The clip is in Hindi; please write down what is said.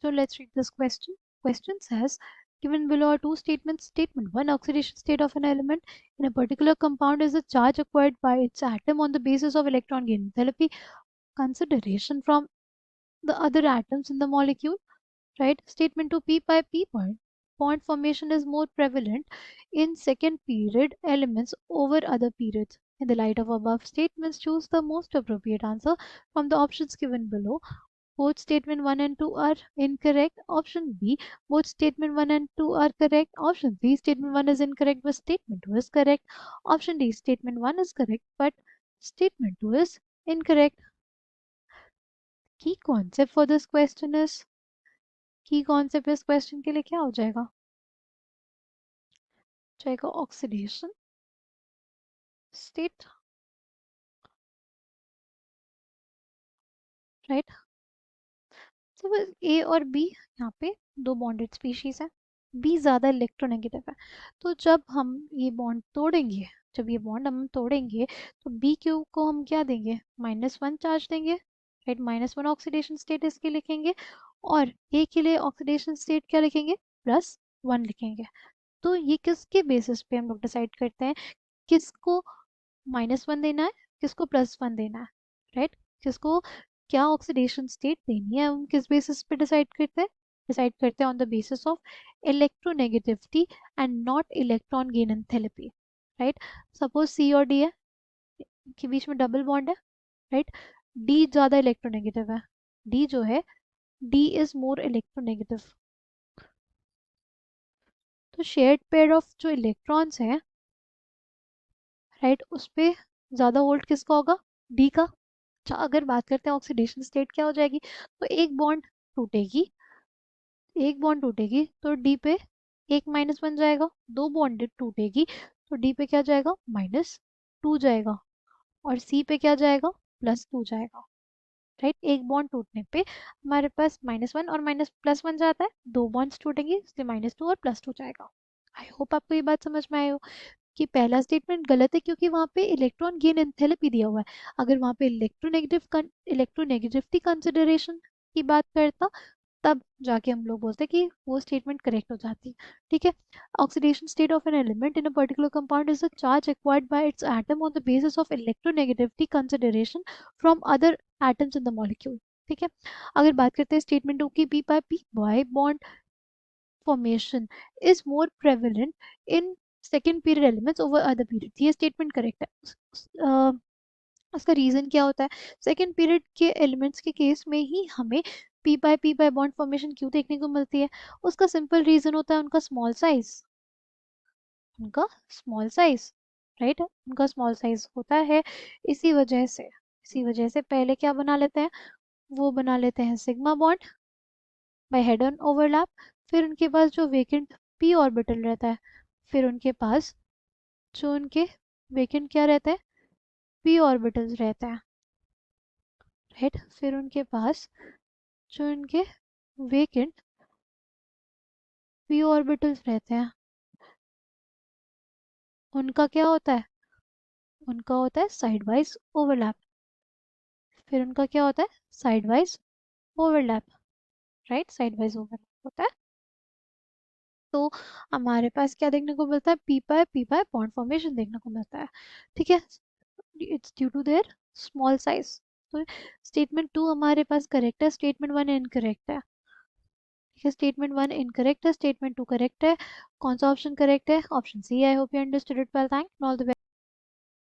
So let's read this question. Question says, given below are two statements. Statement 1, oxidation state of an element in a particular compound is the charge acquired by its atom on the basis of electron gain enthalpy consideration from the other atoms in the molecule, right? Statement 2, p by p point. Bond formation is more prevalent in second period elements over other periods. In the light of above statements, choose the most appropriate answer from the options given below. Both statement 1 and 2 are incorrect. Option B. Both statement 1 and 2 are correct. Option C. Statement 1 is incorrect but statement 2 is correct. Option D. Statement 1 is correct but statement 2 is incorrect. Key concept for this question is, की कॉन्सेप्ट इस क्वेश्चन के लिए क्या हो जाएगा? जाएगा ऑक्सीडेशन स्टेट, राइट. तो बस ए और बी यहाँ पे दो बॉन्डेड स्पीशीज है. बी ज़्यादा इलेक्ट्रोनेगेटिव है. तो जब हम ये बॉन्ड तोड़ेंगे, जब ये बॉन्ड हम तोड़ेंगे तो बी क्यू को हम क्या देंगे? -1 चार्ज देंगे, राइट. -1 ऑक्सीडेशन स्टेट इसके लिखेंगे और ए के लिए ऑक्सीडेशन स्टेट क्या लिखेंगे? +1 लिखेंगे. तो ये किसके बेसिस पे हम लोग डिसाइड करते हैं किसको -1 देना है, किसको +1 देना है, राइट. किसको क्या ऑक्सीडेशन स्टेट देनी है, हम किस बेसिस पे डिसाइड करते हैं on the basis of electronegativity and not electron gain enthalpy, right. Suppose C और डी है, के बीच में डबल बॉन्ड है, राइट. डी ज़्यादा इलेक्ट्रोनेगेटिव है, डी जो है डी इज मोर इलेक्ट्रोनेगेटिव. तो शेयर्ड पेयर ऑफ जो इलेक्ट्रॉन्स है, राइट, उस पर ज़्यादा होल्ड किसका होगा? डी का. अच्छा, अगर बात करते हैं ऑक्सीडेशन स्टेट क्या हो जाएगी, तो एक बॉन्ड टूटेगी तो डी पे एक -1 जाएगा. दो बॉन्ड टूटेगी तो डी पे क्या जाएगा? -2 जाएगा. और सी पे क्या जाएगा? +2 जाएगा, राइट. एक बॉन्ड टूटने पे हमारे पास -1 और +1 जाता है. दो बॉन्ड्स टूटेंगे इसलिए -2 और +2 जाएगा. आई होप आपको ये बात समझ में आई हो कि पहला स्टेटमेंट गलत है क्योंकि वहाँ पे इलेक्ट्रॉन गेन एंथैल्पी दिया हुआ है. अगर वहाँ पे इलेक्ट्रोनेगेटिविटी कंसिडरेशन की बात करता तब जाके हम लोग बोलते कि वो स्टेटमेंट करेक्ट हो जाती. ठीक है. Oxidation state of an element in a particular compound is the charge acquired by its atom on the basis of electronegativity consideration from other atoms in the molecule. ठीक है. अगर बात करते हैं स्टेटमेंट 2 की, P pi P pi bond formation is more prevalent in second period elements over other periods. ये स्टेटमेंट करेक्ट है. उसका रीज़न क्या होता है? सेकेंड पीरियड के एलिमेंट्स के केस में ही हमें पी बाय बॉन्ड फॉर्मेशन क्यों देखने को मिलती है? उसका सिंपल रीज़न होता है उनका स्मॉल साइज. राइट. उनका स्मॉल साइज होता है. इसी वजह से पहले क्या बना लेते हैं? वो बना लेते हैं sigma bond by head on overlap. फिर उनके पास जो वेकेंट पी ऑर्बिटल रहता है, फिर उनके पास जो उनके वेकेंट क्या रहता है? पी ऑर्बिटल्स रहता है, राइट. फिर उनके पास जो उनके वेकेंट पी ऑर्बिटल्स रहते हैं उनका क्या होता है? उनका होता है साइड वाइज ओवरलैप. फिर उनका क्या होता है? Side wise overlap, right. Side wise overlap होता है. तो हमारे पास क्या देखने को मिलता है? पी पाई बॉन्ड फॉर्मेशन देखने को मिलता है. ठीक है. It's due to their small size. तो स्टेटमेंट 2 हमारे पास करेक्ट है, स्टेटमेंट 1 इनकरेक्ट है. ठीक है. स्टेटमेंट 1 इनकरेक्ट है, स्टेटमेंट 2 करेक्ट है. कौन सा ऑप्शन करेक्ट है? Option C. I hope you understood it well. Thank all the